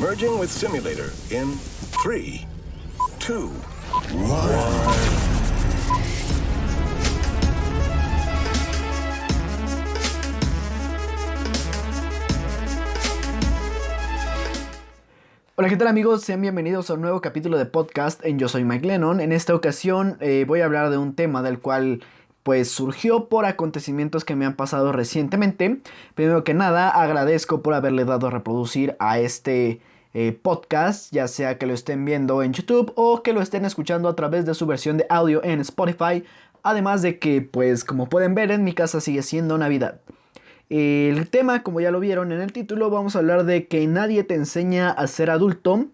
Merging with simulator in 3, 2, 1. Hola, ¿qué tal amigos? Sean bienvenidos a un nuevo capítulo de podcast en Yo Soy Mike Lennon. En esta ocasión voy a hablar de un tema del cual pues surgió por acontecimientos que me han pasado recientemente. Primero que nada, agradezco por haberle dado a reproducir a este podcast, ya sea que lo estén viendo en YouTube o que lo estén escuchando a través de su versión de audio en Spotify. Además de que, pues como pueden ver, en mi casa sigue siendo Navidad. El tema, como ya lo vieron en el título, vamos a hablar de que nadie te enseña a ser adulto.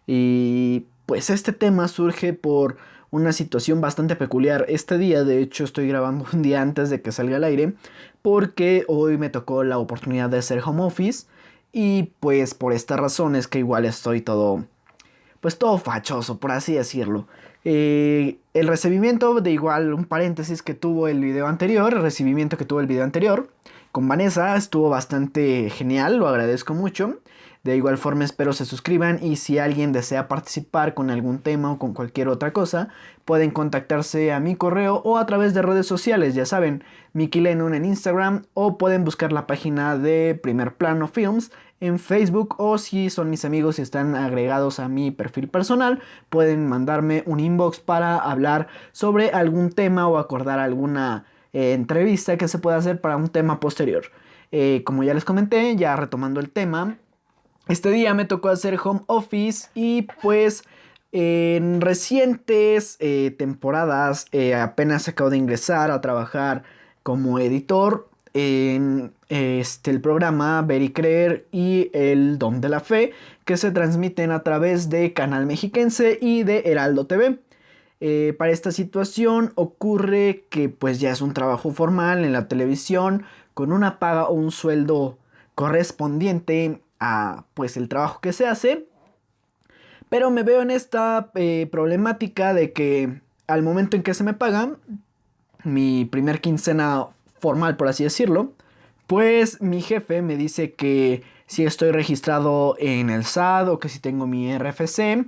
Y pues este tema surge por una situación bastante peculiar. Este día, de hecho, estoy grabando un día antes de que salga al aire, porque hoy me tocó la oportunidad de hacer home office. Y pues por estas razones que igual estoy todo fachoso, por así decirlo. El recibimiento de igual, un paréntesis, que tuvo el video anterior, el recibimiento que tuvo el video anterior con Vanessa estuvo bastante genial, lo agradezco mucho. De igual forma espero se suscriban, y si alguien desea participar con algún tema o con cualquier otra cosa, pueden contactarse a mi correo o a través de redes sociales, ya saben, Mickey Lennon en Instagram, o pueden buscar la página de Primer Plano Films en Facebook, o si son mis amigos y están agregados a mi perfil personal, pueden mandarme un inbox para hablar sobre algún tema o acordar alguna entrevista que se pueda hacer para un tema posterior. Como ya les comenté, ya retomando el tema, este día me tocó hacer home office y pues en recientes temporadas apenas acabo de ingresar a trabajar como editor en el programa Ver y Creer y El Don de la Fe, que se transmiten a través de Canal Mexiquense y de Heraldo TV. Para esta situación ocurre que pues ya es un trabajo formal en la televisión, con una paga o un sueldo correspondiente a pues el trabajo que se hace. Pero me veo en esta problemática de que al momento en que se me paga mi primer quincena formal, por así decirlo, pues mi jefe me dice que si estoy registrado en el SAT o que si tengo mi RFC,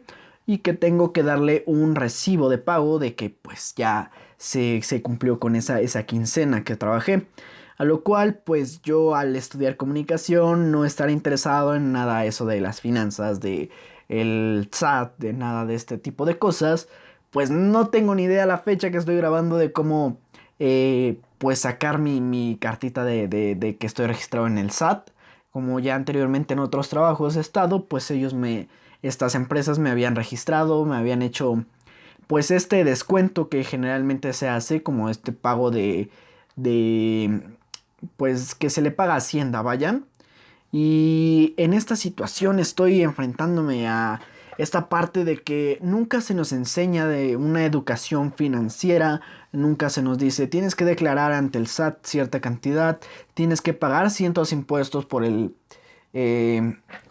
y que tengo que darle un recibo de pago de que pues ya se cumplió con esa quincena que trabajé. A lo cual pues yo, al estudiar comunicación, no estar interesado en nada eso de las finanzas, de el SAT, de nada de este tipo de cosas, pues no tengo ni idea a la fecha que estoy grabando de cómo pues sacar mi cartita de que estoy registrado en el SAT. Como ya anteriormente en otros trabajos he estado, pues estas empresas me habían registrado, me habían hecho pues este descuento que generalmente se hace, como este pago de pues que se le paga a Hacienda, vaya. Y en esta situación estoy enfrentándome a esta parte de que nunca se nos enseña de una educación financiera, nunca se nos dice tienes que declarar ante el SAT cierta cantidad, tienes que pagar ciertos impuestos por el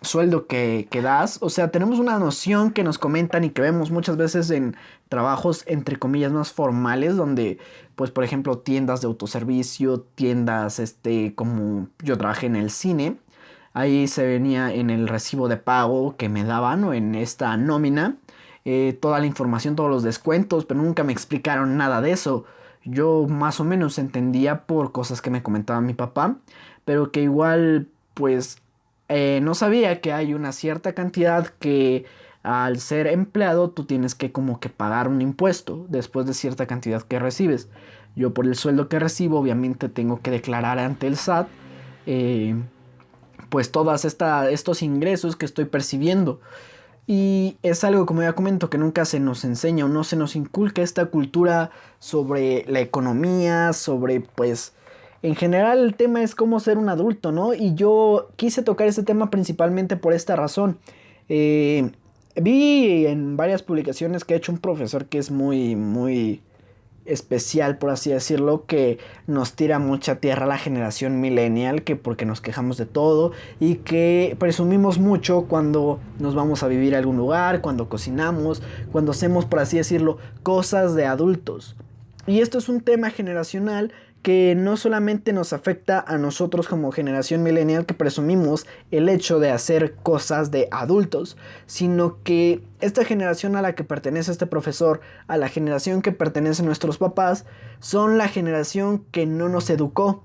sueldo que das. O sea, tenemos una noción que nos comentan y que vemos muchas veces en trabajos entre comillas más formales, donde pues por ejemplo tiendas de autoservicio, tiendas como yo trabajé en el cine. Ahí se venía en el recibo de pago que me daban o en esta nómina toda la información, todos los descuentos, pero nunca me explicaron nada de eso. Yo más o menos entendía por cosas que me comentaba mi papá, pero que igual pues no sabía que hay una cierta cantidad que al ser empleado tú tienes que como que pagar un impuesto después de cierta cantidad que recibes. Yo, por el sueldo que recibo, obviamente tengo que declarar ante el SAT pues todos estos ingresos que estoy percibiendo. Y es algo, como ya comento, que nunca se nos enseña o no se nos inculca esta cultura sobre la economía, sobre pues en general el tema es cómo ser un adulto, ¿no? Y yo quise tocar este tema principalmente por esta razón. Vi en varias publicaciones que ha hecho un profesor que es muy especial, por así decirlo, que nos tira mucha tierra a la generación millennial, que porque nos quejamos de todo y que presumimos mucho cuando nos vamos a vivir a algún lugar, cuando cocinamos, cuando hacemos, por así decirlo, cosas de adultos. Y esto es un tema generacional que no solamente nos afecta a nosotros como generación millennial que presumimos el hecho de hacer cosas de adultos, sino que esta generación a la que pertenece este profesor, a la generación que pertenecen nuestros papás, son la generación que no nos educó,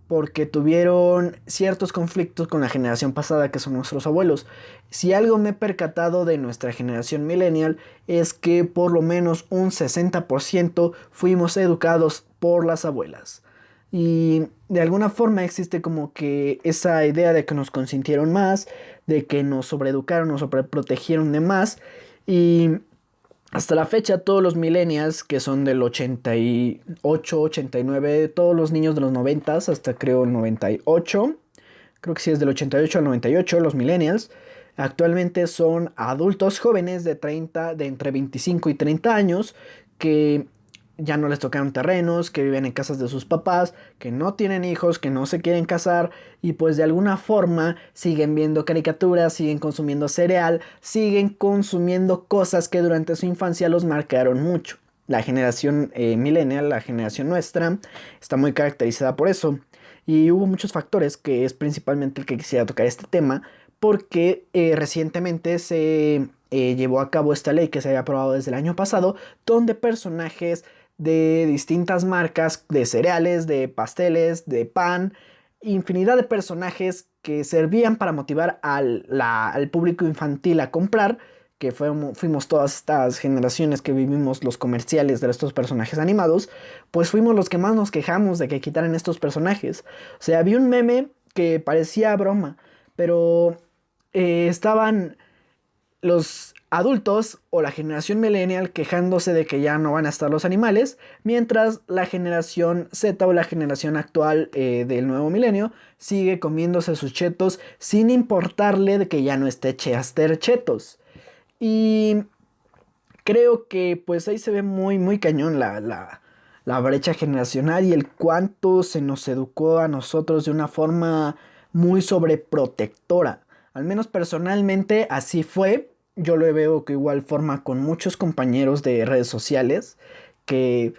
porque tuvieron ciertos conflictos con la generación pasada que son nuestros abuelos. Si algo me he percatado de nuestra generación millennial es que por lo menos un 60% fuimos educados por las abuelas. Y de alguna forma existe como que esa idea de que nos consintieron más, de que nos sobreeducaron, nos sobreprotegieron de más. Y hasta la fecha, todos los millennials que son del 88, 89, todos los niños de los 90 hasta creo el 98, creo que sí es del 88 al 98, los millennials, actualmente son adultos jóvenes de entre 25 y 30 años que ya no les tocaron terrenos, que viven en casas de sus papás, que no tienen hijos, que no se quieren casar y pues de alguna forma siguen viendo caricaturas, siguen consumiendo cereal, siguen consumiendo cosas que durante su infancia los marcaron mucho. La generación millennial, la generación nuestra, está muy caracterizada por eso. Y hubo muchos factores, que es principalmente el que quisiera tocar este tema, porque recientemente se llevó a cabo esta ley que se había aprobado desde el año pasado, donde personajes de distintas marcas de cereales, de pasteles, de pan, infinidad de personajes que servían para motivar al público infantil a comprar, que fuimos todas estas generaciones que vivimos los comerciales de estos personajes animados, pues fuimos los que más nos quejamos de que quitaran estos personajes. O sea, había un meme que parecía broma, pero estaban los adultos o la generación millennial quejándose de que ya no van a estar los animales, mientras la generación Z o la generación actual del nuevo milenio sigue comiéndose sus chetos sin importarle de que ya no esté Chester Chetos. Y creo que pues ahí se ve muy muy cañón la brecha generacional y el cuánto se nos educó a nosotros de una forma muy sobreprotectora. Al menos personalmente así fue. Yo lo veo que igual forma con muchos compañeros de redes sociales que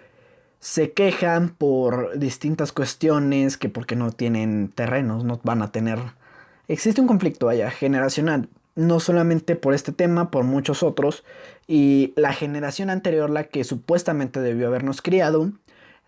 se quejan por distintas cuestiones, que porque no tienen terrenos, no van a tener... Existe un conflicto allá generacional, no solamente por este tema, por muchos otros, y la generación anterior, la que supuestamente debió habernos criado,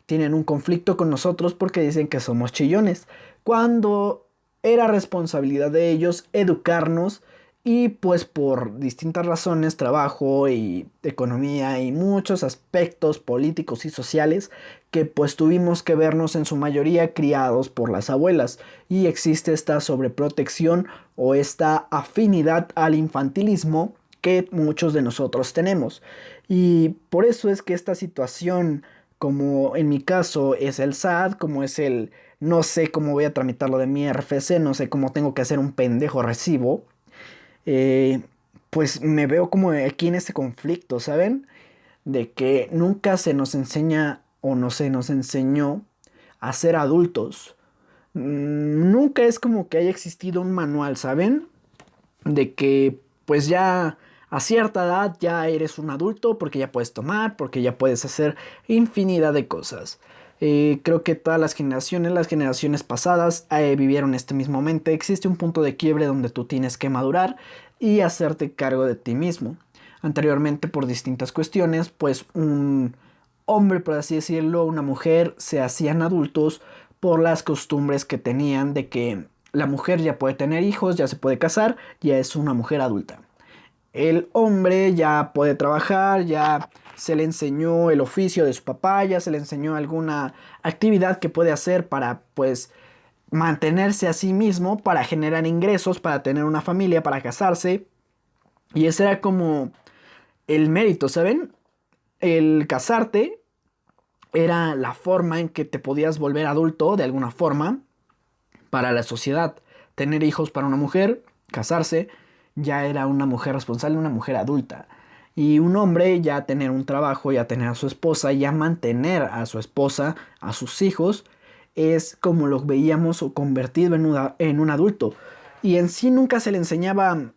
tienen un conflicto con nosotros porque dicen que somos chillones, cuando era responsabilidad de ellos educarnos. Y pues por distintas razones, trabajo y economía y muchos aspectos políticos y sociales, que pues tuvimos que vernos en su mayoría criados por las abuelas. Y existe esta sobreprotección o esta afinidad al infantilismo que muchos de nosotros tenemos. Y por eso es que esta situación, como en mi caso es el SAT, como es el no sé cómo voy a tramitar lo de mi RFC, no sé cómo tengo que hacer un pendejo recibo, eh, pues me veo como aquí en este conflicto, ¿saben? De que nunca se nos enseña o no se nos enseñó a ser adultos. Nunca es como que haya existido un manual, ¿saben? De que pues ya a cierta edad ya eres un adulto porque ya puedes tomar, porque ya puedes hacer infinidad de cosas. Creo que todas las generaciones pasadas vivieron este mismo momento. Existe un punto de quiebre donde tú tienes que madurar y hacerte cargo de ti mismo. Anteriormente, por distintas cuestiones, pues un hombre, por así decirlo, una mujer, se hacían adultos por las costumbres que tenían de que la mujer ya puede tener hijos, ya se puede casar, ya es una mujer adulta. El hombre ya puede trabajar, ya se le enseñó el oficio de su papá, ya se le enseñó alguna actividad que puede hacer para pues mantenerse a sí mismo, para generar ingresos, para tener una familia, para casarse. Y ese era como el mérito, ¿saben? El casarte era la forma en que te podías volver adulto de alguna forma para la sociedad. Tener hijos para una mujer, casarse, ya era una mujer responsable, una mujer adulta. Y un hombre ya tener un trabajo, ya tener a su esposa, ya mantener a su esposa, a sus hijos, es como lo veíamos o convertido en un adulto. Y en sí nunca se le enseñaba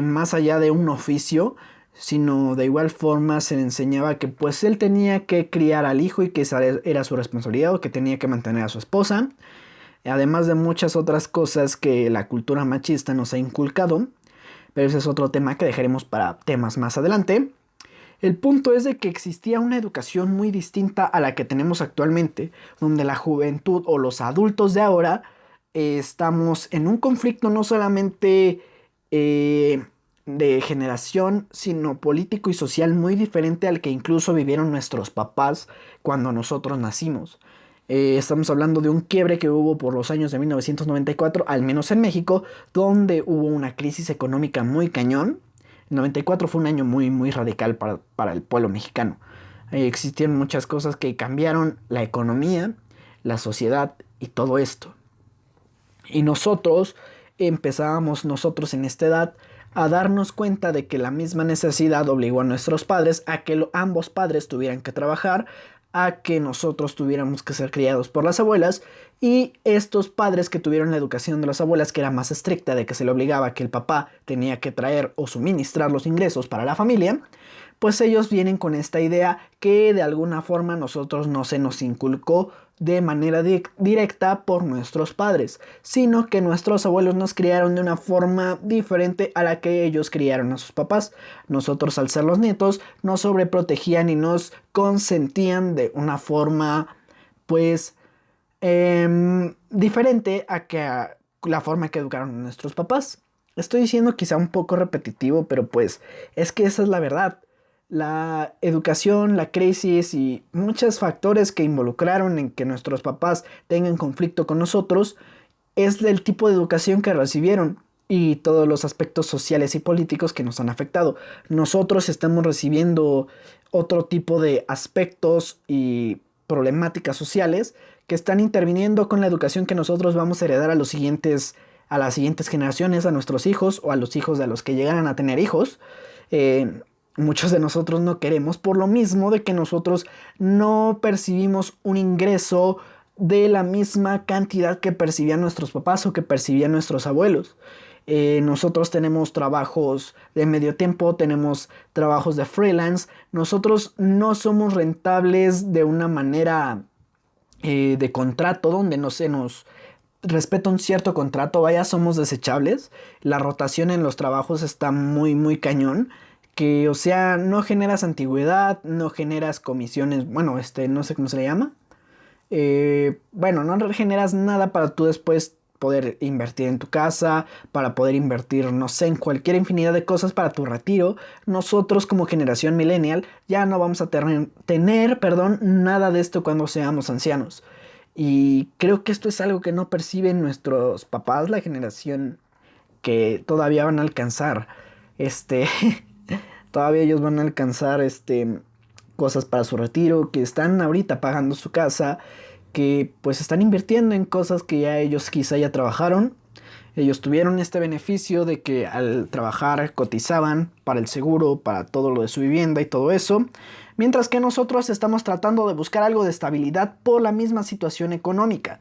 más allá de un oficio, sino de igual forma se le enseñaba que pues él tenía que criar al hijo y que esa era su responsabilidad, o que tenía que mantener a su esposa, además de muchas otras cosas que la cultura machista nos ha inculcado, pero ese es otro tema que dejaremos para temas más adelante. El punto es de que existía una educación muy distinta a la que tenemos actualmente, donde la juventud o los adultos de ahora estamos en un conflicto no solamente de generación, sino político y social muy diferente al que incluso vivieron nuestros papás cuando nosotros nacimos. Estamos hablando de un quiebre que hubo por los años de 1994, al menos en México, donde hubo una crisis económica muy cañón. El 94 fue un año muy, muy radical para el pueblo mexicano. Existieron muchas cosas que cambiaron la economía, la sociedad y todo esto. Y nosotros nosotros en esta edad, a darnos cuenta de que la misma necesidad obligó a nuestros padres a que ambos padres tuvieran que trabajar, a que nosotros tuviéramos que ser criados por las abuelas, y estos padres que tuvieron la educación de las abuelas, que era más estricta, de que se le obligaba que el papá tenía que traer o suministrar los ingresos para la familia, pues ellos vienen con esta idea que de alguna forma nosotros no se nos inculcó de manera directa por nuestros padres, sino que nuestros abuelos nos criaron de una forma diferente a la que ellos criaron a sus papás. Nosotros, al ser los nietos, nos sobreprotegían y nos consentían de una forma pues diferente a la forma que educaron a nuestros papás. Estoy diciendo quizá un poco repetitivo, pero pues es que esa es la verdad. La educación, la crisis y muchos factores que involucraron en que nuestros papás tengan conflicto con nosotros es del tipo de educación que recibieron y todos los aspectos sociales y políticos que nos han afectado. Nosotros estamos recibiendo otro tipo de aspectos y problemáticas sociales que están interviniendo con la educación que nosotros vamos a heredar a las siguientes generaciones, a nuestros hijos o a los hijos de los que llegaran a tener hijos. Muchos de nosotros no queremos, por lo mismo de que nosotros no percibimos un ingreso de la misma cantidad que percibían nuestros papás o que percibían nuestros abuelos. Nosotros tenemos trabajos de medio tiempo, tenemos trabajos de freelance. Nosotros no somos rentables de una manera de contrato donde no se nos respeta un cierto contrato. Vaya, somos desechables. La rotación en los trabajos está muy, muy cañón. Que, o sea, no generas antigüedad, no generas comisiones, bueno, no sé cómo se le llama. Bueno, no generas nada para tú después poder invertir en tu casa, para poder invertir, no sé, en cualquier infinidad de cosas para tu retiro. Nosotros como generación millennial ya no vamos a tener, nada de esto cuando seamos ancianos. Y creo que esto es algo que no perciben nuestros papás, la generación que todavía van a alcanzar todavía ellos van a alcanzar cosas para su retiro, que están ahorita pagando su casa, que pues están invirtiendo en cosas que ya ellos quizá ya trabajaron. Ellos tuvieron este beneficio de que al trabajar cotizaban para el seguro, para todo lo de su vivienda y todo eso, mientras que nosotros estamos tratando de buscar algo de estabilidad por la misma situación económica.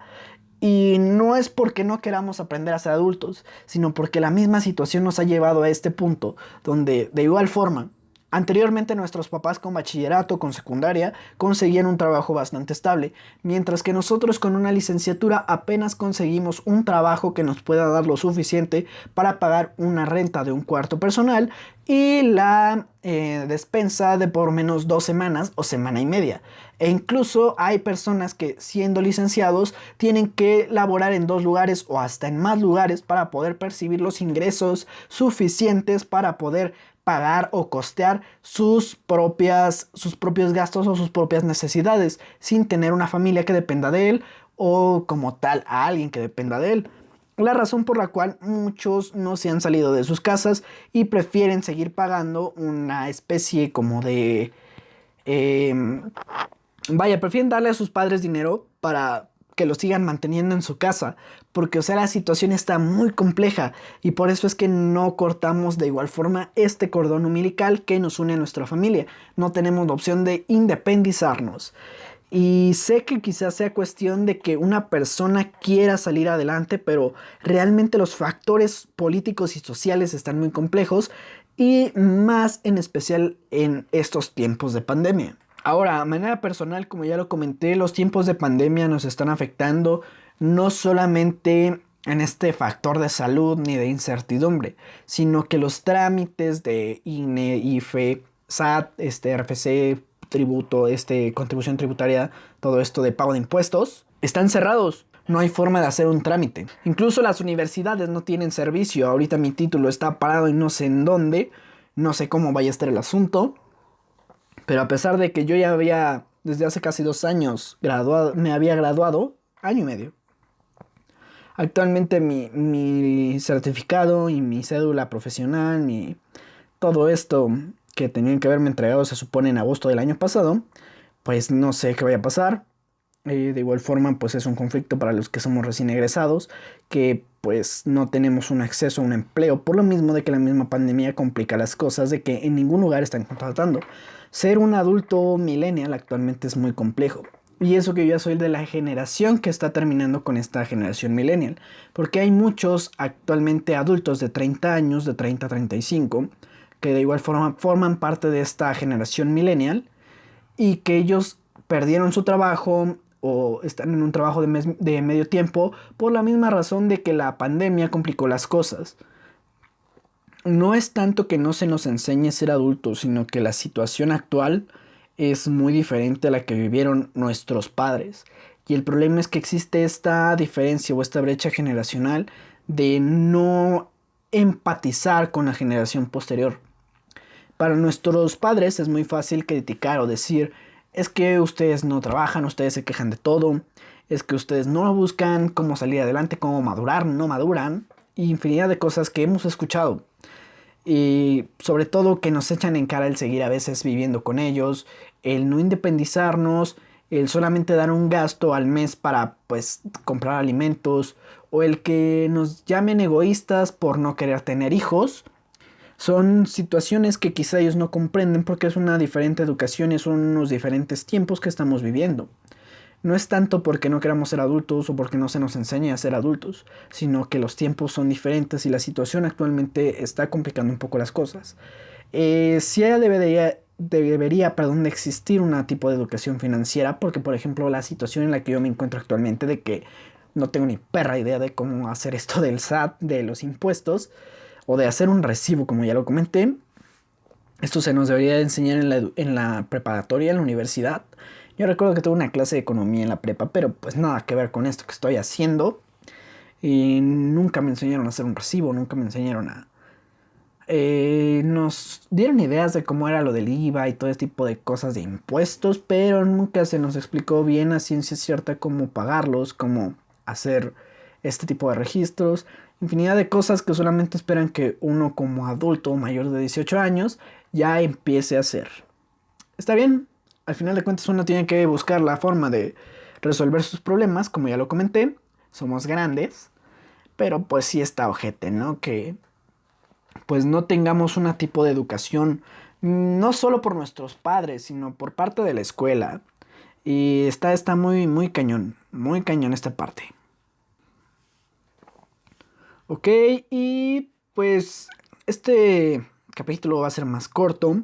Y no es porque no queramos aprender a ser adultos, sino porque la misma situación nos ha llevado a este punto, donde de igual forma, anteriormente nuestros papás con bachillerato, con secundaria, conseguían un trabajo bastante estable, mientras que nosotros con una licenciatura apenas conseguimos un trabajo que nos pueda dar lo suficiente para pagar una renta de un cuarto personal y la despensa de por menos 2 semanas o semana y media. E incluso hay personas que, siendo licenciados, tienen que laborar en 2 lugares o hasta en más lugares para poder percibir los ingresos suficientes para poder pagar o costear sus propios gastos o sus propias necesidades, sin tener una familia que dependa de él o como tal a alguien que dependa de él. La razón por la cual muchos no se han salido de sus casas y prefieren seguir pagando una especie como de... prefieren darle a sus padres dinero para que lo sigan manteniendo en su casa, porque, o sea, la situación está muy compleja y por eso es que no cortamos de igual forma este cordón umbilical que nos une a nuestra familia. No tenemos la opción de independizarnos. Y sé que quizás sea cuestión de que una persona quiera salir adelante, pero realmente los factores políticos y sociales están muy complejos y más en especial en estos tiempos de pandemia. Ahora, a manera personal, como ya lo comenté, los tiempos de pandemia nos están afectando no solamente en este factor de salud ni de incertidumbre, sino que los trámites de INE, IFE, SAT, RFC, tributo, contribución tributaria, todo esto de pago de impuestos, están cerrados. No hay forma de hacer un trámite. Incluso las universidades no tienen servicio. Ahorita mi título está parado y no sé en dónde. No sé cómo vaya a estar el asunto. Pero a pesar de que yo ya había, desde hace casi 2 años, me había graduado, año y medio. Actualmente mi certificado y mi cédula profesional, todo esto que tenían que haberme entregado se supone en agosto del año pasado, pues no sé qué vaya a pasar. De igual forma, pues es un conflicto para los que somos recién egresados, que pues no tenemos un acceso a un empleo, por lo mismo de que la misma pandemia complica las cosas, de que en ningún lugar están contratando. Ser un adulto millennial actualmente es muy complejo. Y eso que yo ya soy de la generación que está terminando con esta generación millennial, porque hay muchos actualmente adultos de 30 años, de 30 a 35, que de igual forma forman parte de esta generación millennial y que ellos perdieron su trabajo o están en un trabajo de medio tiempo por la misma razón de que la pandemia complicó las cosas. No es tanto que no se nos enseñe a ser adultos, sino que la situación actual es muy diferente a la que vivieron nuestros padres. Y el problema es que existe esta diferencia o esta brecha generacional de no empatizar con la generación posterior. Para nuestros padres es muy fácil criticar o decir, es que ustedes no trabajan, ustedes se quejan de todo, es que ustedes no buscan cómo salir adelante, cómo madurar, no maduran, y infinidad de cosas que hemos escuchado. Y sobre todo que nos echan en cara el seguir a veces viviendo con ellos, el no independizarnos, el solamente dar un gasto al mes para pues comprar alimentos, o el que nos llamen egoístas por no querer tener hijos. Son situaciones que quizá ellos no comprenden porque es una diferente educación y son unos diferentes tiempos que estamos viviendo. No es tanto porque no queramos ser adultos o porque no se nos enseñe a ser adultos, sino que los tiempos son diferentes y la situación actualmente está complicando un poco las cosas. Sí debería de existir un tipo de educación financiera porque, por ejemplo, la situación en la que yo me encuentro actualmente de que no tengo ni perra idea de cómo hacer esto del SAT, de los impuestos, o de hacer un recibo, como ya lo comenté. Esto se nos debería enseñar en la preparatoria, en la universidad. Yo recuerdo que tuve una clase de economía en la prepa, pero pues nada que ver con esto que estoy haciendo. Y nunca me enseñaron a hacer un recibo, nunca me enseñaron a... nos dieron ideas de cómo era lo del IVA y todo ese tipo de cosas de impuestos, pero nunca se nos explicó bien a ciencia cierta cómo pagarlos, cómo hacer este tipo de registros. Infinidad de cosas que solamente esperan que uno como adulto mayor de 18 años ya empiece a hacer. Está bien, al final de cuentas uno tiene que buscar la forma de resolver sus problemas, como ya lo comenté, somos grandes, pero pues sí está ojete, ¿no? Que pues no tengamos un tipo de educación, no solo por nuestros padres, sino por parte de la escuela. Y está muy cañón esta parte. Ok, y pues este capítulo va a ser más corto.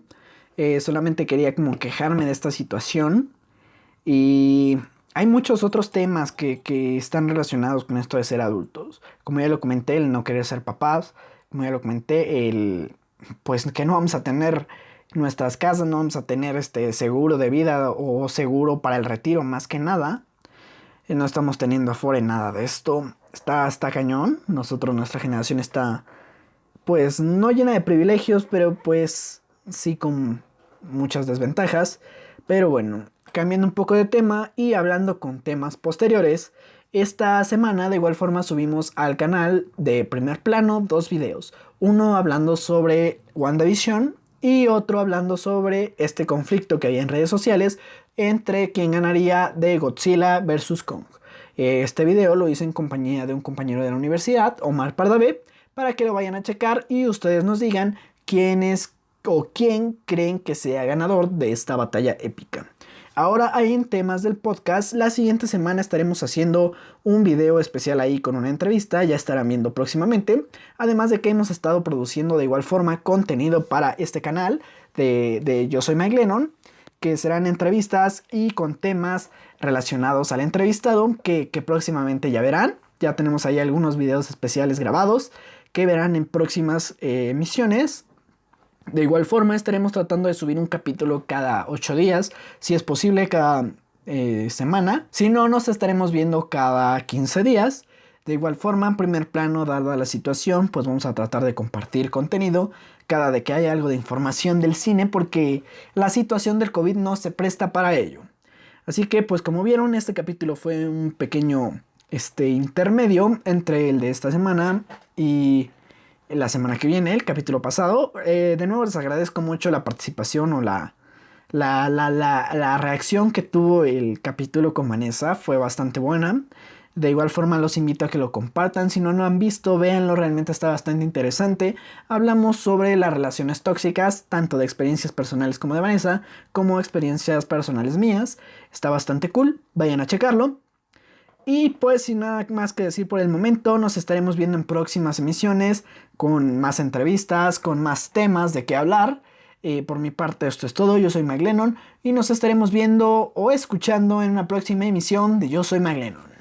Solamente quería como quejarme de esta situación. Y hay muchos otros temas que están relacionados con esto de ser adultos. Como ya lo comenté, el no querer ser papás. Como ya lo comenté, el pues que no vamos a tener nuestras casas, no vamos a tener seguro de vida o seguro para el retiro más que nada. No estamos teniendo afore nada de esto. Está cañón. Nuestra generación está, pues, no llena de privilegios, pero pues sí con muchas desventajas. Pero bueno, cambiando un poco de tema y hablando con temas posteriores, esta semana de igual forma subimos al canal de Primer Plano 2 videos. Uno hablando sobre WandaVision y otro hablando sobre este conflicto que hay en redes sociales entre quién ganaría de Godzilla vs. Kong. Este video lo hice en compañía de un compañero de la universidad, Omar Pardavé, para que lo vayan a checar y ustedes nos digan quién es o quién creen que sea ganador de esta batalla épica. Ahora hay en temas del podcast. La siguiente semana estaremos haciendo un video especial ahí con una entrevista. Ya estarán viendo próximamente. Además de que hemos estado produciendo de igual forma contenido para este canal de Yo Soy Mike Lennon, que serán entrevistas y con temas relacionados al entrevistado que próximamente ya verán. Ya tenemos ahí algunos videos especiales grabados que verán en próximas emisiones. De igual forma estaremos tratando de subir un capítulo cada 8 días, si es posible cada semana. Si no, nos estaremos viendo cada 15 días. De igual forma, en primer plano, dada la situación, pues vamos a tratar de compartir contenido cada vez que haya algo de información del cine, porque la situación del COVID no se presta para ello. Así que, pues como vieron, este capítulo fue un pequeño intermedio entre el de esta semana y la semana que viene, el capítulo pasado. De nuevo les agradezco mucho la participación o la reacción que tuvo el capítulo con Vanessa. Fue bastante buena. De igual forma los invito a que lo compartan. Si no lo han visto, véanlo, realmente está bastante interesante. Hablamos sobre las relaciones tóxicas, tanto de experiencias personales como de Vanessa, como experiencias personales mías. Está bastante cool, vayan a checarlo. Y pues sin nada más que decir por el momento, nos estaremos viendo en próximas emisiones con más entrevistas, con más temas de qué hablar. Por mi parte esto es todo, yo soy Mike Lennon y nos estaremos viendo o escuchando en una próxima emisión de Yo Soy Mike Lennon.